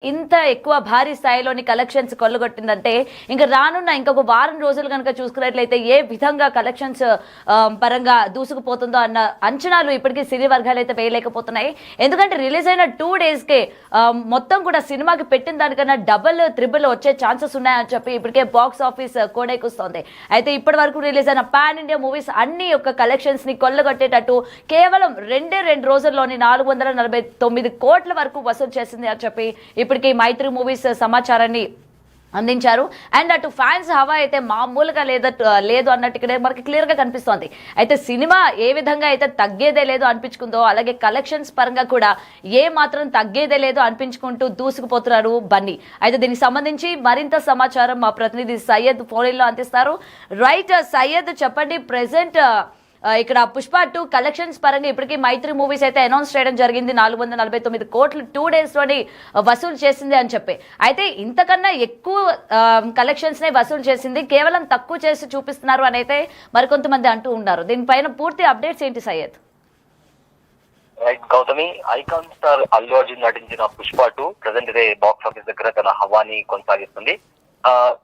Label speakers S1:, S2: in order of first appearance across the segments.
S1: ఇంత ఎక్కువ భారీ స్థాయిలోని కలెక్షన్స్ కొల్లగొట్టిందంటే ఇంకా రానున్న ఇంకొక వారం రోజులు కనుక చూసుకున్నట్లయితే ఏ విధంగా కలెక్షన్స్ పరంగా దూసుకుపోతుందో అన్న అంచనాలు ఇప్పటికీ సినీ వర్గాలు అయితే వేయలేకపోతున్నాయి. ఎందుకంటే రిలీజ్ అయిన 2 డేస్కే మొత్తం కూడా సినిమాకి పెట్టిన దానికన్నా డబుల్ త్రిబుల్ వచ్చే ఛాన్సెస్ ఉన్నాయని చెప్పి ఇప్పటికే బాక్స్ ఆఫీస్ కోడైకొస్తోంది. అయితే ఇప్పటి వరకు రిలీజ్ అయిన పాన్ ఇండియా మూవీస్ అన్ని యొక్క కలెక్షన్స్ ని కొల్లగొట్టేటట్టు కేవలం 2 రోజుల్లోని 449 కోట్ల వరకు వసూలు చేసింది అని చెప్పి ఇప్పటికీ మైత్రి మూవీస్ సమాచారాన్ని అందించారు. అండ్ అటు ఫ్యాన్స్ హవా అయితే మామూలుగా లేదు అన్నట్టు ఇక్కడ మనకి క్లియర్గా కనిపిస్తోంది. అయితే సినిమా ఏ విధంగా అయితే తగ్గేదే లేదు అనిపించుకుందో అలాగే కలెక్షన్స్ పరంగా కూడా ఏ మాత్రం తగ్గేదే లేదు అనిపించుకుంటూ దూసుకుపోతున్నారు బన్నీ. అయితే దీనికి సంబంధించి మరింత సమాచారం మా ప్రతినిధి సయ్యద్ ఫోన్లో అందిస్తారు. రైట్ సయ్యద్, చెప్పండి, ప్రెసెంట్ ఇక్కడ పుష్ప 2 కలెక్షన్స్ పరంగా ఇప్పటికీ మైత్రి మూవీస్ అయితే అనౌన్స్ చేయడం జరిగింది. 449 కోట్లు 2 డేస్లోని వసూలు చేసింది అని చెప్పి. అయితే ఇంతకన్నా ఎక్కువ కలెక్షన్స్ నే వసూలు చేసింది, కేవలం తక్కువ చేసి చూపిస్తున్నారు అని అయితే మరికొంతమంది అంటూ ఉన్నారు. దీనిపైన పూర్తి అప్డేట్స్ ఏంటి Syed?
S2: Right Gautami, icon star Allu Arjun నటించిన పుష్ప 2 ప్రెసెంట్ ఇదే బాక్స్ ఆఫీస్ దగ్గర తన హవాని కొనసాగిస్తుంది.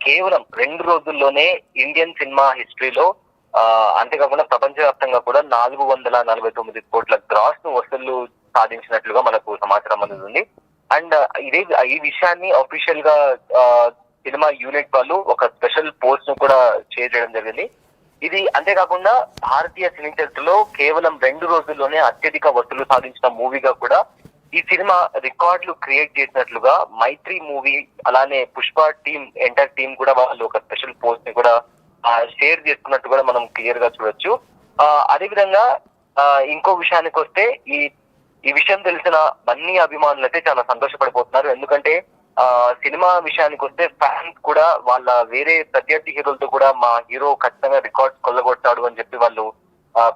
S2: కేవలం 2 రోజుల్లోనే ఇండియన్ సినిమా హిస్టరీలో అంతేకాకుండా ప్రపంచవ్యాప్తంగా కూడా 449 కోట్ల గ్రాస్ ను వసూళ్లు సాధించినట్లుగా మనకు సమాచారం అందుతుంది. అండ్ ఈ విషయాన్ని అఫీషియల్ గా సినిమా యూనిట్ వాళ్ళు ఒక స్పెషల్ పోస్ట్ ను కూడా షేర్ చేయడం జరిగింది. ఇది అంతేకాకుండా భారతీయ సినీ చరిత్రలో కేవలం 2 రోజుల్లోనే అత్యధిక వసూలు సాధించిన మూవీగా కూడా ఈ సినిమా రికార్డులు క్రియేట్ చేసినట్లుగా మైత్రి మూవీ అలానే పుష్ప ఎంటైర్ టీమ్ కూడా వాళ్ళు ఒక స్పెషల్ పోస్ట్ ని కూడా షేర్ చేసుకున్నట్టు కూడా మనం క్లియర్ గా చూడొచ్చు. అదేవిధంగా ఇంకో విషయానికి వస్తే ఈ విషయం తెలిసిన అన్ని అభిమానులు అయితే చాలా సంతోషపడిపోతున్నారు. ఎందుకంటే సినిమా విషయానికి వస్తే ఫ్యాన్స్ కూడా వాళ్ళ వేరే ప్రత్యర్థి హీరోలతో కూడా మా హీరో ఖచ్చితంగా రికార్డ్స్ కొల్లగొట్టాడు అని చెప్పి వాళ్ళు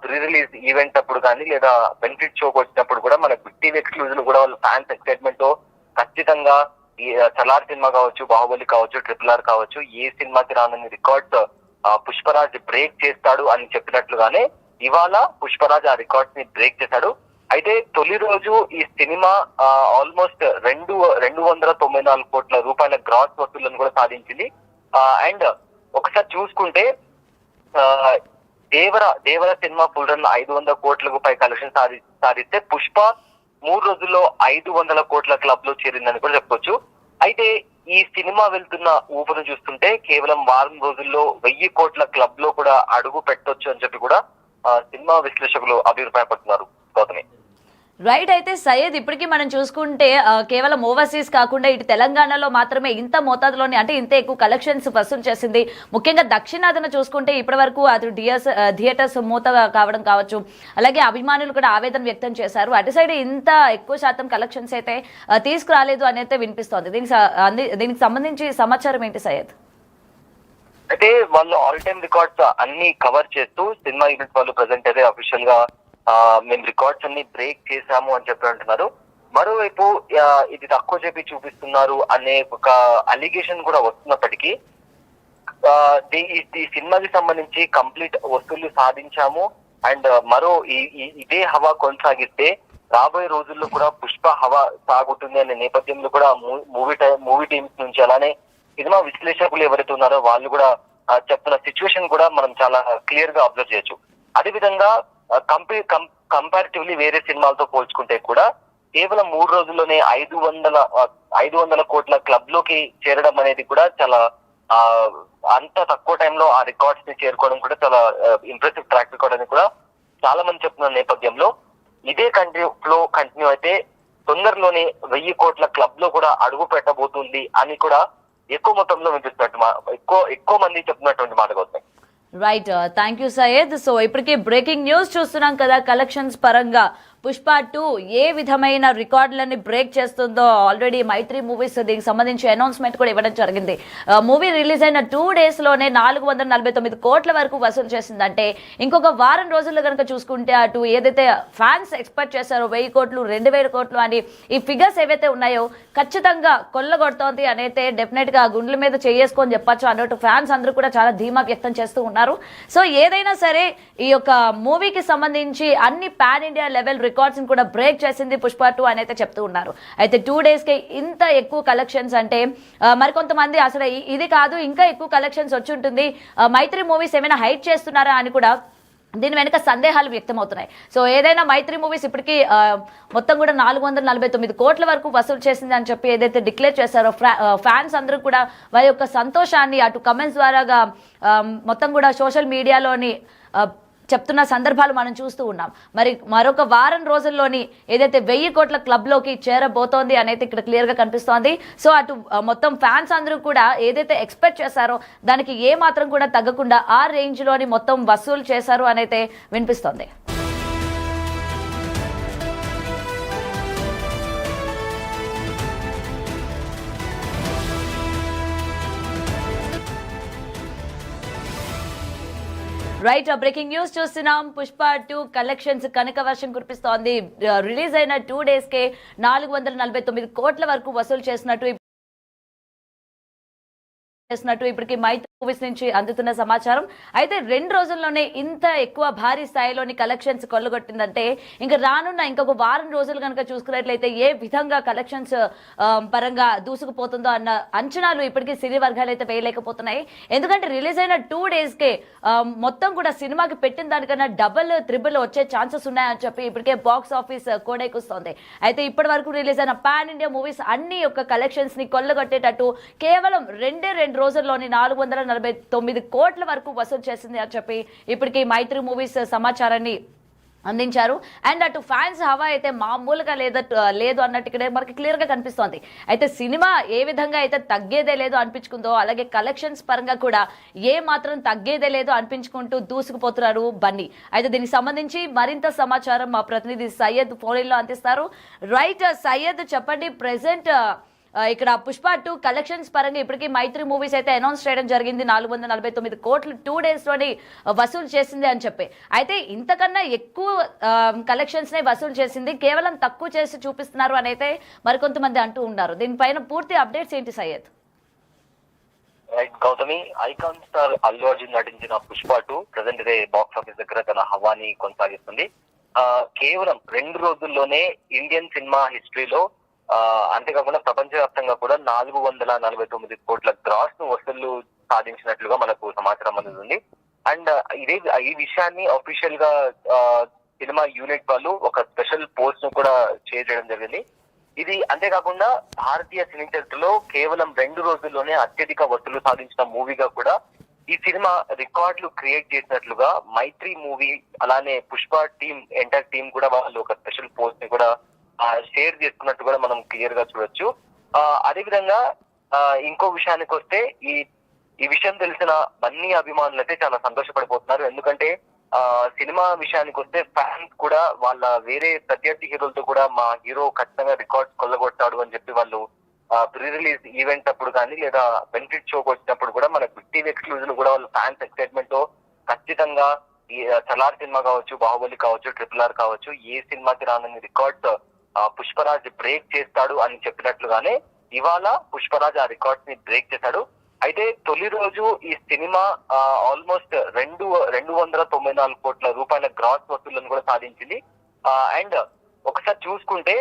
S2: ప్రీ రిలీజ్ ఈవెంట్ అప్పుడు కానీ లేదా బెనిఫిట్ షోకి వచ్చినప్పుడు కూడా మన బిగ్ టీవీ ఎక్స్క్లూజివ్ కూడా వాళ్ళు ఫ్యాన్స్ ఎక్సైట్మెంట్ తో ఖచ్చితంగా ఈ సలార్ సినిమా కావచ్చు, బాహుబలి కావచ్చు, RRR కావచ్చు, ఏ సినిమాకి రానని రికార్డ్స్ పుష్పరాజ్ బ్రేక్ చేస్తాడు అని చెప్పినట్లుగానే ఇవాళ పుష్పరాజ్ ఆ రికార్డ్స్ ని బ్రేక్ చేశాడు. అయితే తొలి రోజు ఈ సినిమా ఆల్మోస్ట్ 294 కోట్ల రూపాయల గ్రాస్ వసూళ్లను కూడా సాధించింది. అండ్ ఒకసారి చూసుకుంటే దేవర సినిమా ఫుల్ రన్ 500 కోట్లకు పై కలెక్షన్ సాధిస్తే పుష్ప 3 రోజుల్లో 500 కోట్ల క్లబ్ లో చేరిందని కూడా చెప్పుకోవచ్చు. అయితే ఈ సినిమా వెళ్తున్న ఊపును చూస్తుంటే కేవలం వారం రోజుల్లో 1000 కోట్ల క్లబ్ లో కూడా అడుగు పెట్టొచ్చు అని చెప్పి కూడా సినిమా విశ్లేషకులు అభిప్రాయపడుతున్నారు. గౌతమి,
S1: రైట్. అయితే సయ్యద్, ఇప్పటికీ మనం చూసుకుంటే కేవలం ఓవర్సీస్ కాకుండా ఇటు తెలంగాణలో మాత్రమే ఇంత మోతాదులోని అంటే ఇంత ఎక్కువ కలెక్షన్స్ వసూలు చేసింది. ముఖ్యంగా దక్షిణాదిన చూసుకుంటే ఇప్పటి వరకు అది థియేటర్స్ మూత కావడం కావచ్చు, అలాగే అభిమానులు కూడా ఆవేదన వ్యక్తం చేశారు. అటు సైడ్ ఇంత ఎక్కువ శాతం కలెక్షన్స్ అయితే తీసుకురాలేదు అని అయితే వినిపిస్తోంది. దీనికి సంబంధించి సమాచారం ఏంటి సయ్యద్?
S2: అయితే వాళ్ళు ఆల్ టైమ్ రికార్డ్స్ అన్ని కవర్ చేస్తూ సినిమా యూనిట్ వాళ్ళు ప్రెసెంట్ అయితే అఫీషియల్ గా మేము రికార్డ్స్ అన్ని బ్రేక్ చేశాము అని చెప్పి అంటున్నారు. మరోవైపు ఇది తక్కువ చెప్పి చూపిస్తున్నారు అనే ఒక అలిగేషన్ కూడా వస్తున్నప్పటికీ ఈ సినిమాకి సంబంధించి కంప్లీట్ వసూళ్లు సాధించాము. అండ్ ఇదే హవా కొనసాగిస్తే రాబోయే రోజుల్లో కూడా పుష్ప హవా సాగుతుంది అనే నేపథ్యంలో కూడా మూవీ టీమ్స్ నుంచి అలానే సినిమా విశ్లేషకులు ఎవరైతే ఉన్నారో వాళ్ళు కూడా చెప్తున్న సిచ్యువేషన్ కూడా మనం చాలా క్లియర్ గా అబ్జర్వ్ చేయొచ్చు. అదేవిధంగా కంపారిటివ్లీ వేరే సినిమాలతో పోల్చుకుంటే కూడా కేవలం 3 రోజుల్లోనే 500 కోట్ల క్లబ్ లోకి చేరడం అనేది కూడా చాలా అంత తక్కువ టైంలో ఆ రికార్డ్స్ ని చేరుకోవడం కూడా చాలా ఇంప్రెసివ్ ట్రాక్ రికార్డ్ అని కూడా చాలా మంది చెప్తున్న నేపథ్యంలో ఇదే కంటిన్యూ అయితే తొందరలోనే 1000 కోట్ల క్లబ్ లో కూడా అడుగు పెట్టబోతుంది అని కూడా ఎక్కువ మొత్తంలో వినిపిస్తున్నట్టు ఎక్కువ మంది చెప్తున్నటువంటి మాట కోసం.
S1: Right, thank you Syed. So ఇప్పటికే బ్రేకింగ్ న్యూస్ చూస్తున్నాం కదా, కలెక్షన్స్ పరంగా పుష్ప 2 ఏ విధమైన రికార్డులని బ్రేక్ చేస్తుందో ఆల్రెడీ మైత్రి మూవీస్ దీనికి సంబంధించి అనౌన్స్మెంట్ కూడా ఇవ్వడం జరిగింది. మూవీ రిలీజ్ అయిన 2 డేస్లోనే 449 కోట్ల వరకు వసూలు చేసిందంటే ఇంకొక వారం రోజుల్లో కనుక చూసుకుంటే అటు ఏదైతే ఫ్యాన్స్ ఎక్స్పెక్ట్ చేశారో 1000 కోట్లు 2000 కోట్లు అని ఈ ఫిగర్స్ ఏవైతే ఉన్నాయో ఖచ్చితంగా కొల్లగొడుతోంది అని అయితే డెఫినెట్గా గుండెల మీద చేసుకొని చెప్పచ్చు అన్నట్టు ఫ్యాన్స్ అందరూ కూడా చాలా ధీమా వ్యక్తం చేస్తూ ఉన్నారు. సో ఏదైనా సరే ఈ యొక్క మూవీకి సంబంధించి అన్ని పాన్ ఇండియా లెవెల్ రికార్డ్స్ కూడా బ్రేక్ చేసింది పుష్ప 2 అని అయితే చెప్తూ ఉన్నారు. అయితే 2 days కి ఇంత ఎక్కువ కలెక్షన్స్ అంటే మరికొంతమంది అసలు ఇది కాదు ఇంకా ఎక్కువ కలెక్షన్స్ వచ్చి ఉంటుంది, మైత్రి మూవీస్ ఏమైనా హైట్ చేస్తున్నారా అని కూడా దీని వెనుక సందేహాలు వ్యక్తమవుతున్నాయి. సో ఏదైనా మైత్రి మూవీస్ ఇప్పటికీ మొత్తం కూడా 449 కోట్ల వరకు వసూలు చేసింది అని చెప్పి ఏదైతే డిక్లేర్ చేశారో ఫ్యాన్స్ అందరూ కూడా వారి యొక్క సంతోషాన్ని అటు కమెంట్స్ ద్వారాగా మొత్తం కూడా సోషల్ మీడియాలోని చెప్తున్న సందర్భాలు మనం చూస్తూ ఉన్నాం. మరి మరొక వారం రోజుల్లోని ఏదైతే 1000 కోట్ల క్లబ్లోకి చేరబోతోంది అనేది ఇక్కడ క్లియర్గా కనిపిస్తోంది. సో అటు మొత్తం ఫ్యాన్స్ అందరూ కూడా ఏదైతే ఎక్స్పెక్ట్ చేశారో దానికి ఏ మాత్రం కూడా తగ్గకుండా ఆ రేంజ్లోని మొత్తం వసూలు చేశారు అనైతే వినిపిస్తోంది. రైట్, బ్రేకింగ్ న్యూస్ చూస్తున్నాం. పుష్ప 2 కలెక్షన్స్ కనక వర్షం కురిపిస్తోంది. రిలీజ్ అయిన 2 days కే 449 కోట్ల వరకు వసూలు చేసినట్టు ఇప్పటికి మైత్రి మూవీస్ నుంచి అందుతున్న సమాచారం. అయితే 2 రోజుల్లోనే ఇంత ఎక్కువ భారీ స్థాయిలోని కలెక్షన్స్ కొల్లగొట్టిందంటే ఇంకా రానున్న ఇంకొక వారం రోజులు కనుక చూసుకున్నట్లయితే ఏ విధంగా కలెక్షన్స్ పరంగా దూసుకుపోతుందో అన్న అంచనాలు ఇప్పటికీ సినీ వర్గాలు అయితే వేయలేకపోతున్నాయి. ఎందుకంటే రిలీజ్ అయిన 2 days కే మొత్తం కూడా సినిమాకి పెట్టిన దానికన్నా డబుల్ త్రిబుల్ వచ్చే ఛాన్సెస్ ఉన్నాయని చెప్పి ఇప్పటికే బాక్స్ ఆఫీస్ కోడెక్కుస్తోంది. అయితే ఇప్పటి వరకు రిలీజ్ అయిన పాన్ ఇండియా మూవీస్ అన్ని యొక్క కలెక్షన్స్ ని కొల్లగొట్టేటట్టు కేవలం 2 రోజుల్లోని 449 కోట్ల వరకు వసూలు చేసింది అని చెప్పి ఇప్పటికీ మైత్రి మూవీస్ సమాచారాన్ని అందించారు. అండ్ అటు ఫ్యాన్స్ హవా అయితే మామూలుగా లేదు అన్నట్టు ఇక్కడ మనకి క్లియర్ గా కనిపిస్తోంది. అయితే సినిమా ఏ విధంగా అయితే తగ్గేదే లేదు అనిపించుకుందో అలాగే కలెక్షన్స్ పరంగా కూడా ఏ మాత్రం తగ్గేదే లేదు అనిపించుకుంటూ దూసుకుపోతున్నారు బన్నీ. అయితే దీనికి సంబంధించి మరింత సమాచారం మా ప్రతినిధి సయ్యద్ ఫోన్ లో అందిస్తారు. రైట్ సయ్యద్, చెప్పండి, ప్రెసెంట్ ఇక్కడ పుష్ప 2 కలెక్షన్స్ పరంగా ఇప్పటికీ మైత్రి మూవీస్ అయితే అనౌన్స్ చేయడం జరిగింది 449 కోట్లు 2 days లోని వసూలు చేసింది అని చెప్పి. అయితే ఇంతకన్నా ఎక్కువ కలెక్షన్స్ నే వసూలు చేసింది, కేవలం తక్కువ చేసి చూపిస్తున్నారు అని అయితే మరికొంతమంది అంటూ ఉన్నారు. దీనిపైన పూర్తి అప్డేట్స్ ఏంటి Syed?
S2: Right Gautami, icon star Allu Arjun నటించిన Pushpa 2 present day box office దగ్గర తన హవాని కొనసాగిస్తుంది. కేవలం 2 రోజుల్లోనే ఇండియన్ సినిమా హిస్టరీలో అంతేకాకుండా ప్రపంచవ్యాప్తంగా కూడా 449 కోట్ల గ్రాస్ ను వసూళ్లు సాధించినట్లుగా మనకు సమాచారం అందుతుంది. అండ్ ఈ విషయాన్ని అఫీషియల్ గా సినిమా యూనిట్ వాళ్ళు ఒక స్పెషల్ పోస్ట్ ను కూడా షేర్ చేయడం జరిగింది. ఇది అంతేకాకుండా భారతీయ సినీ చరిత్రలో కేవలం 2 రోజుల్లోనే అత్యధిక వసూలు సాధించిన మూవీగా కూడా ఈ సినిమా రికార్డులు క్రియేట్ చేసినట్లుగా మైత్రి మూవీ అలానే పుష్ప ఎంటైర్ టీమ్ కూడా వాళ్ళు ఒక స్పెషల్ పోస్ట్ ని కూడా షేర్ చేసుకున్నట్టు కూడా మనం క్లియర్ గా చూడొచ్చు. అదే విధంగా ఇంకో విషయానికి వస్తే ఈ విషయం తెలిసిన బన్నీ అభిమానులు అయితే చాలా సంతోషపడిపోతున్నారు. ఎందుకంటే సినిమా విషయానికి వస్తే ఫ్యాన్స్ కూడా వాళ్ళ వేరే ప్రత్యర్థి హీరోలతో కూడా మా హీరో ఖచ్చితంగా రికార్డ్స్ కొల్లగొట్టాడు అని చెప్పి వాళ్ళు ప్రీ రిలీజ్ ఈవెంట్ అప్పుడు కానీ లేదా బెనిఫిట్ షోకి వచ్చినప్పుడు కూడా మనకు టీవీ ఎక్స్క్లూజివ్ కూడా వాళ్ళ ఫ్యాన్స్ ఎక్సైట్మెంట్ తో ఖచ్చితంగా సలార్ సినిమా కావచ్చు, బాహుబలి కావచ్చు, RRR కావచ్చు, ఏ సినిమాకి రానని రికార్డ్స్ పుష్పరాజ్ బ్రేక్ చేస్తాడు అని చెప్పినట్లుగానే ఇవాళ పుష్పరాజ్ ఆ రికార్డ్స్ ని బ్రేక్ చేశాడు. అయితే తొలి రోజు ఈ సినిమా ఆల్మోస్ట్ 294 కోట్ల రూపాయల గ్రాస్ వసూళ్లను కూడా సాధించింది. అండ్ ఒకసారి చూసుకుంటే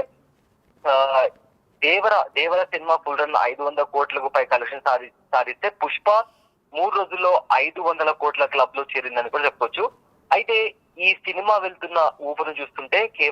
S2: దేవర సినిమా ఫుల్ రన్ 500 కోట్లకు పై కలెక్షన్ సాధిస్తే పుష్ప 3 రోజుల్లో 500 కోట్ల క్లబ్ లో చేరిందని కూడా చెప్పుకోవచ్చు. అయితే ఈ సినిమా వెళ్తున్న ఊపును చూస్తుంటే కేవలం